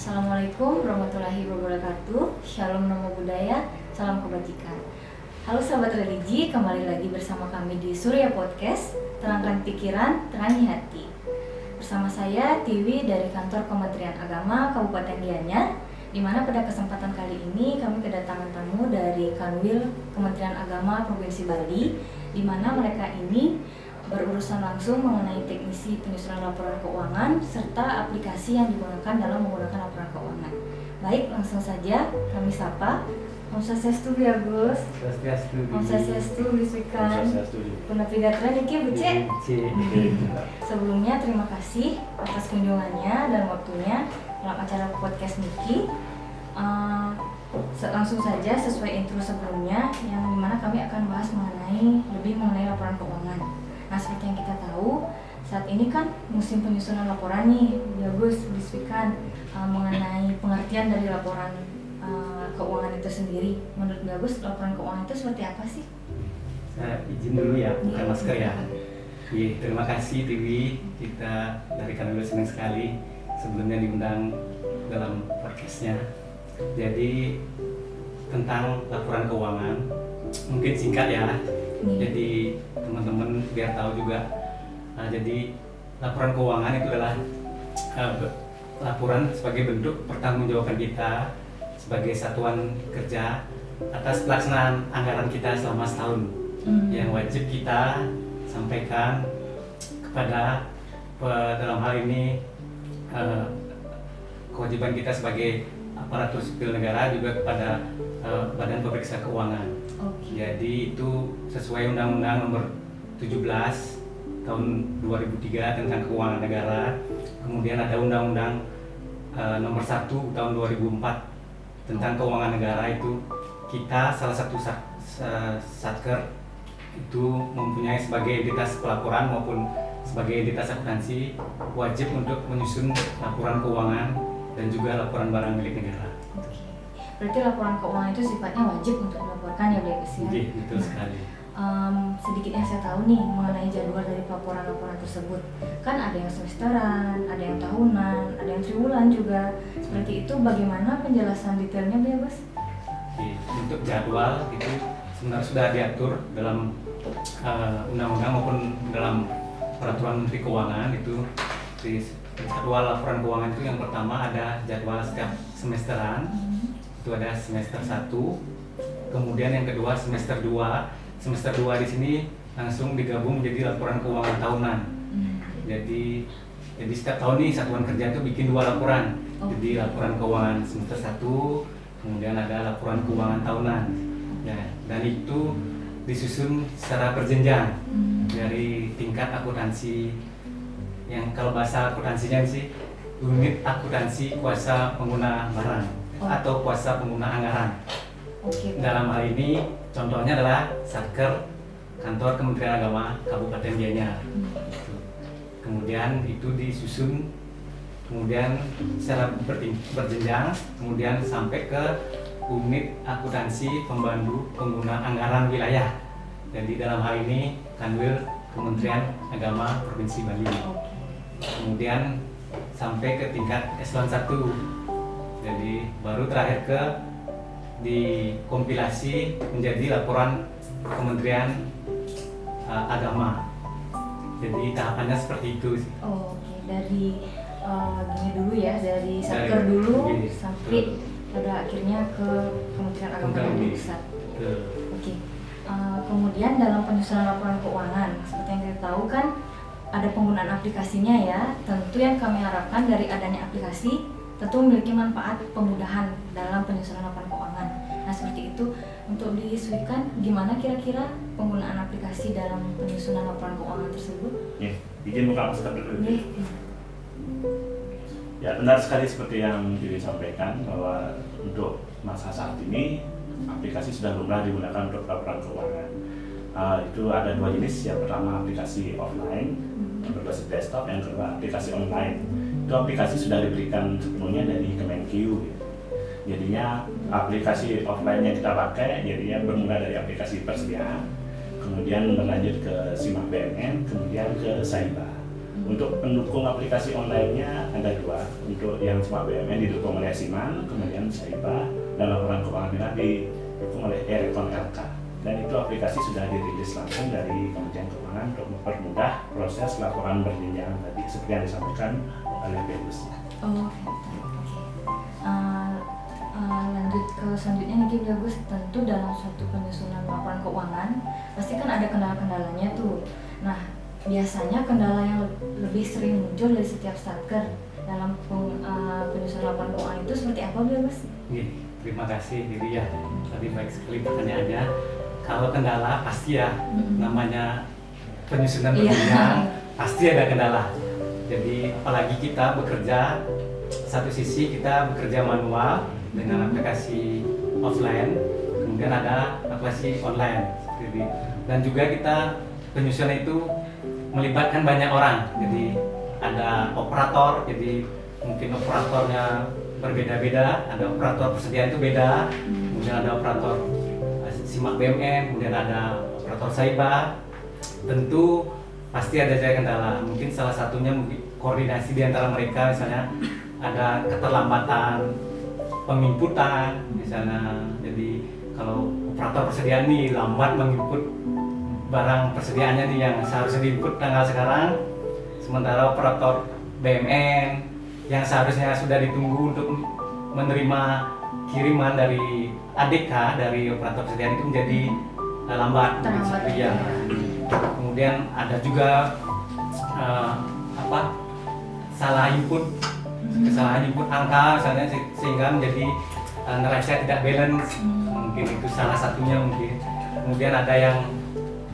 Assalamualaikum warahmatullahi wabarakatuh. Shalom Namo Buddhaya, salam kebajikan. Halo sahabat religi, kembali lagi bersama kami di Surya Podcast, terangkan pikiran, terangi hati. Bersama saya Tiwi dari kantor Kementerian Agama Kabupaten Gianyar, di mana pada kesempatan kali ini kami kedatangan tamu dari Kanwil Kementerian Agama Provinsi Bali, di mana mereka ini berurusan langsung mengenai teknisi penyusunan laporan keuangan serta aplikasi yang digunakan dalam menggunakan laporan keuangan. Baik, langsung saja kami sapa. Om Swastiastu ya Gus. Om Swastiastu bisikan. Penapigatran iki Buce. Sebelumnya terima kasih atas kunjungannya dan waktunya dalam acara podcast Niki. Langsung saja sesuai intro sebelumnya, yang dimana kami akan bahas lebih mengenai laporan keuangan. Nah, seperti yang kita tahu, saat ini kan musim penyusunan laporan nih, Gus bisikan mengenai pengertian dari laporan keuangan itu sendiri. Menurut Gus, laporan keuangan itu seperti apa sih? Saya izin dulu ya, buka masker ya. Terima kasih Tiwi, kita dari Kanwil senang sekali sebelumnya diundang dalam podcastnya. Jadi tentang laporan keuangan, mungkin singkat ya. Jadi teman-teman biar tahu juga. Jadi laporan keuangan itu adalah laporan sebagai bentuk pertanggungjawaban kita sebagai satuan kerja atas pelaksanaan anggaran kita selama setahun, yang wajib kita sampaikan kepada dalam hal ini kewajiban kita sebagai aparatur sipil negara juga kepada Badan Pemeriksa Keuangan. Jadi itu sesuai Undang-Undang Nomor 17 Tahun 2003 tentang Keuangan Negara. Kemudian ada Undang-Undang Nomor 1 Tahun 2004 tentang Keuangan Negara. Itu kita salah satu satker itu mempunyai sebagai entitas pelaporan maupun sebagai entitas akuntansi wajib untuk menyusun laporan keuangan dan juga laporan barang milik negara. Berarti laporan keuangan itu sifatnya wajib untuk dilaporkan ya Gus ya? Betul sekali. Sedikit yang saya tahu nih mengenai jadwal dari laporan-laporan tersebut, kan ada yang semesteran, ada yang tahunan, ada yang triwulan juga. Seperti itu, bagaimana penjelasan detailnya ya Gus? Untuk jadwal itu sebenarnya sudah diatur dalam undang-undang maupun dalam peraturan Menteri Keuangan. Itu di jadwal laporan keuangan itu yang pertama ada jadwal setiap semesteran. Itu ada semester 1, kemudian yang kedua semester 2. Semester 2 di sini langsung digabung menjadi laporan keuangan tahunan. Jadi setiap tahun nih satuan kerja itu bikin 2 laporan. Jadi laporan keuangan semester 1, kemudian ada laporan keuangan tahunan. Ya, dan itu disusun secara berjenjang dari tingkat akuntansi, yang kalau bahasa akuntansinya sih unit akuntansi kuasa pengguna barang atau kuasa pengguna anggaran. Dalam hal ini contohnya adalah Satker Kantor Kementerian Agama Kabupaten Gianyar. Kemudian itu disusun kemudian secara berjenjang, kemudian sampai ke unit akuntansi pembantu pengguna anggaran wilayah. Jadi dalam hal ini Kanwil Kementerian Agama Provinsi Bali. Kemudian sampai ke tingkat eselon 1. Jadi baru terakhir ke dikompilasi menjadi laporan Kementerian Agama. Jadi tahapannya seperti itu. Dari gini dulu ya, dari satker dulu sampai pada akhirnya ke Kementerian Agama yang pusat. Kemudian dalam penyusunan laporan keuangan, seperti yang kita tahu kan ada penggunaan aplikasinya ya. Tentu yang kami harapkan dari adanya aplikasi tentu memiliki manfaat pemudahan dalam penyusunan laporan keuangan. Nah, seperti itu, untuk disuikan gimana kira-kira penggunaan aplikasi dalam penyusunan laporan keuangan tersebut? Izin buka masker dulu. Ya, benar sekali seperti yang disampaikan bahwa untuk masa saat ini aplikasi sudah lumrah digunakan untuk laporan keuangan. Itu ada 2 jenis. Yang pertama aplikasi offline berbasis desktop, yang kedua aplikasi online. Itu aplikasi sudah diberikan sepenuhnya dari Kemenq. Jadinya aplikasi offline yang kita pakai jadinya bermula dari aplikasi Persdia, kemudian berlanjut ke Simak BNN, kemudian ke Saiba. Untuk pendukung aplikasi online-nya ada dua. Untuk yang Smart BUMN didukung oleh Siman, kemudian Saiba, dan laporan keuangan Bina didukung oleh Erekon LK. Dan itu aplikasi sudah dirilis langsung dari Kementerian Keuangan untuk mempermudah proses laporan berjenjang tadi seperti yang disampaikan oleh Bagus. Oh, oke. Lanjut ke selanjutnya nih Bagus, tentu dalam suatu penyusunan laporan keuangan pasti kan ada kendala-kendalanya tuh. Nah, biasanya kendala yang lebih sering muncul dari setiap satker dalam penyusunan laporan keuangan itu seperti apa Bagus? Terima kasih Diri ya, tadi baik sekali pertanyaannya. Kalau kendala pasti ya, namanya penyusunan berjenjang pasti ada kendala. Jadi apalagi kita bekerja, satu sisi kita bekerja manual dengan aplikasi offline, kemudian ada aplikasi online. Dan juga kita penyusunan itu melibatkan banyak orang. Jadi ada operator, jadi mungkin operatornya berbeda-beda, ada operator persediaan itu beda, kemudian ada operator Simak BUMN, kemudian ada operator Saiba. Tentu pasti ada saja kendala. Mungkin salah satunya mungkin koordinasi di antara mereka, misalnya ada keterlambatan penginputan misalnya. Jadi kalau operator persediaan nih lambat menginput barang persediaannya nih yang seharusnya diinput tanggal sekarang, sementara operator BUMN yang seharusnya sudah ditunggu untuk menerima kiriman dari ADK dari operator persediaan itu menjadi lambat. Ya. Kemudian ada juga salah input, kesalahan input angka misalnya, sehingga menjadi neraca tidak balance. Mungkin itu salah satunya mungkin. Kemudian ada yang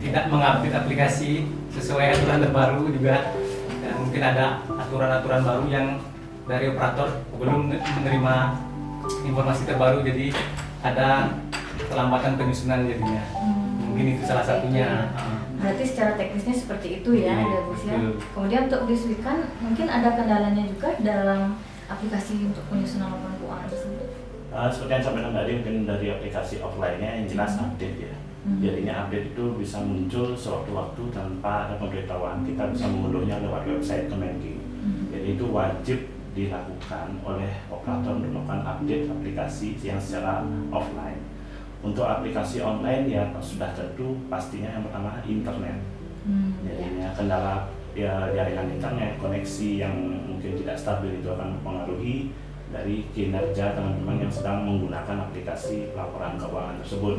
tidak mengupdate aplikasi sesuai aturan terbaru juga. Dan mungkin ada aturan-aturan baru yang dari operator belum menerima informasi terbaru, jadi ada kelambatan penyusunan jadinya. Mungkin itu salah satunya. Berarti secara teknisnya seperti itu ya, Bagus ya. Kemudian untuk Diswikan mungkin ada kendalanya juga dalam aplikasi untuk penyusunan laporan keuangan tersebut. Seperti yang sampaikan tadi, mungkin dari aplikasi offline-nya yang jelas update ya. Jadinya update itu bisa muncul sewaktu-waktu tanpa ada pemberitahuan. Kita bisa mengunduhnya lewat website Kemenki. Jadi itu wajib dilakukan oleh operator untuk melakukan update aplikasi yang secara offline. Untuk aplikasi online ya sudah tentu pastinya yang pertama internet. Jadinya kendala ya jaringan internet, koneksi yang mungkin tidak stabil itu akan mempengaruhi dari kinerja teman-teman yang sedang menggunakan aplikasi laporan keuangan tersebut.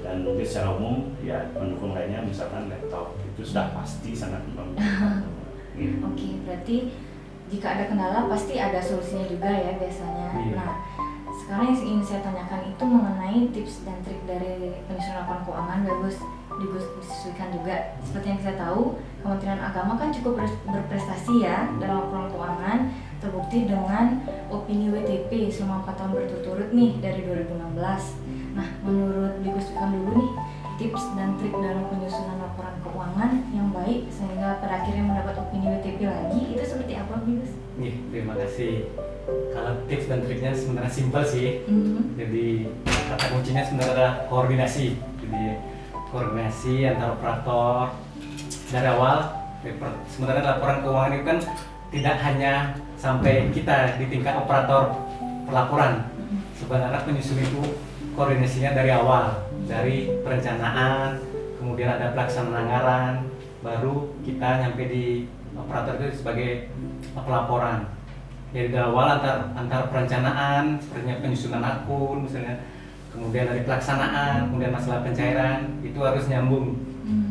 Dan mungkin secara umum ya pendukung lainnya misalkan laptop itu sudah pasti sangat membantu. Oke, berarti jika ada kendala pasti ada solusinya juga ya biasanya. Nah, sekarang yang ingin saya tanyakan itu mengenai tips dan trik dari penyusunan laporan keuangan. Bagus disesuaikan juga. Seperti yang kita tahu, Kementerian Agama kan cukup berprestasi ya dalam laporan keuangan, terbukti dengan opini WTP selama 4 tahun berturut-turut nih dari 2016. Nah, menurut disesuaikan dulu nih, tips dan trik dalam penyusunan laporan keuangan yang baik sehingga pada akhirnya mendapat opini WTP lagi itu seperti apa, Bagus? Terima kasih. Kalau tips dan triknya sebenarnya simpel sih. Jadi kata kuncinya sebenarnya adalah koordinasi. Jadi koordinasi antara operator dari awal. Sebenarnya laporan keuangan itu kan tidak hanya sampai kita di tingkat operator pelaporan. Sebenarnya penyusun itu koordinasinya dari awal, dari perencanaan, kemudian ada pelaksanaan anggaran, baru kita nyampe di operator itu sebagai pelaporan. Jadi dari awal antar perencanaan, sepertinya penyusunan akun misalnya, kemudian dari pelaksanaan, kemudian masalah pencairan itu harus nyambung.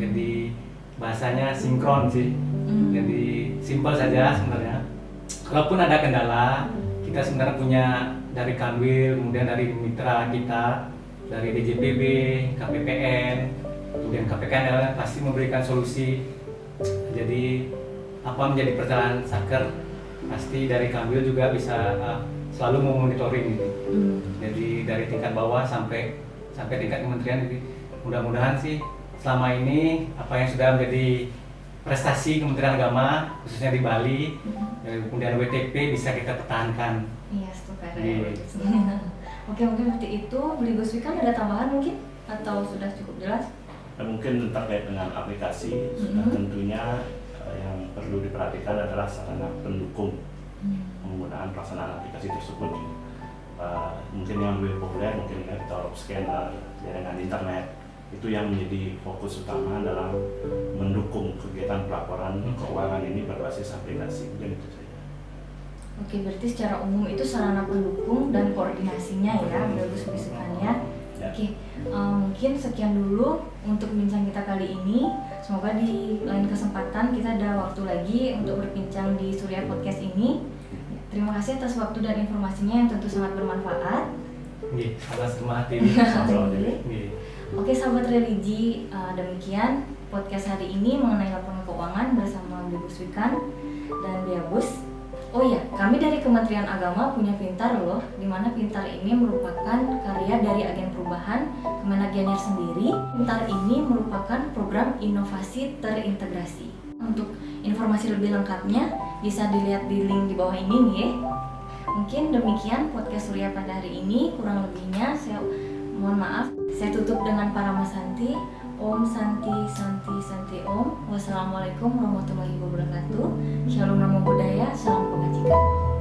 Jadi bahasanya sinkron sih. Jadi simpel saja sebenarnya. Kalaupun ada kendala, kita sebenarnya punya dari Kanwil, kemudian dari mitra kita, dari DJPB, KPPN, kemudian KPKNL pasti memberikan solusi. Jadi apa menjadi perjalanan satker, pasti dari Kanwil juga bisa selalu memonitoring gitu. Jadi dari tingkat bawah sampai tingkat kementerian. Jadi mudah-mudahan sih selama ini apa yang sudah menjadi prestasi Kementerian Agama khususnya di Bali, kemudian WTP bisa kita pertahankan. Iya, setuju. Oke, mungkin seperti itu. Beli Guswikan ada tambahan mungkin atau sudah cukup jelas? Mungkin terkait dengan aplikasi sudah tentunya yang perlu diperhatikan adalah sarana pendukung penggunaan pelaksanaan aplikasi tersebut. Mungkin yang lebih populer mungkin laptop, scanner, jaringan internet, itu yang menjadi fokus utama dalam mendukung kegiatan pelaporan keuangan ini berbasis aplikasi. Mungkin itu saja. Oke, berarti secara umum itu sarana pendukung dan koordinasinya ya, bagus bisikannya. Ya. Oke, mungkin sekian dulu untuk bincang kita kali ini. Semoga di lain kesempatan kita ada waktu lagi untuk berbincang di Surya Podcast ini. Terima kasih atas waktu dan informasinya yang tentu sangat bermanfaat. Nggih, sama-sama hati. Oke, sahabat religi, demikian podcast hari ini mengenai laporan keuangan bersama Bu Swikan dan Biabus. Oh ya, kami dari Kementerian Agama punya Pintar loh, di mana Pintar ini merupakan karya dari agen perubahan Kemenak Gianyar sendiri. Pintar ini merupakan program inovasi terintegrasi. Untuk informasi lebih lengkapnya bisa dilihat di link di bawah ini nih ya. Mungkin demikian podcast Surya pada hari ini, kurang lebihnya saya mohon maaf. Saya tutup dengan Parama Santi. Om Santi Santi Santi Om. Wassalamualaikum warahmatullahi wabarakatuh. Shalom Namo Buddhaya. Salam kebajikan.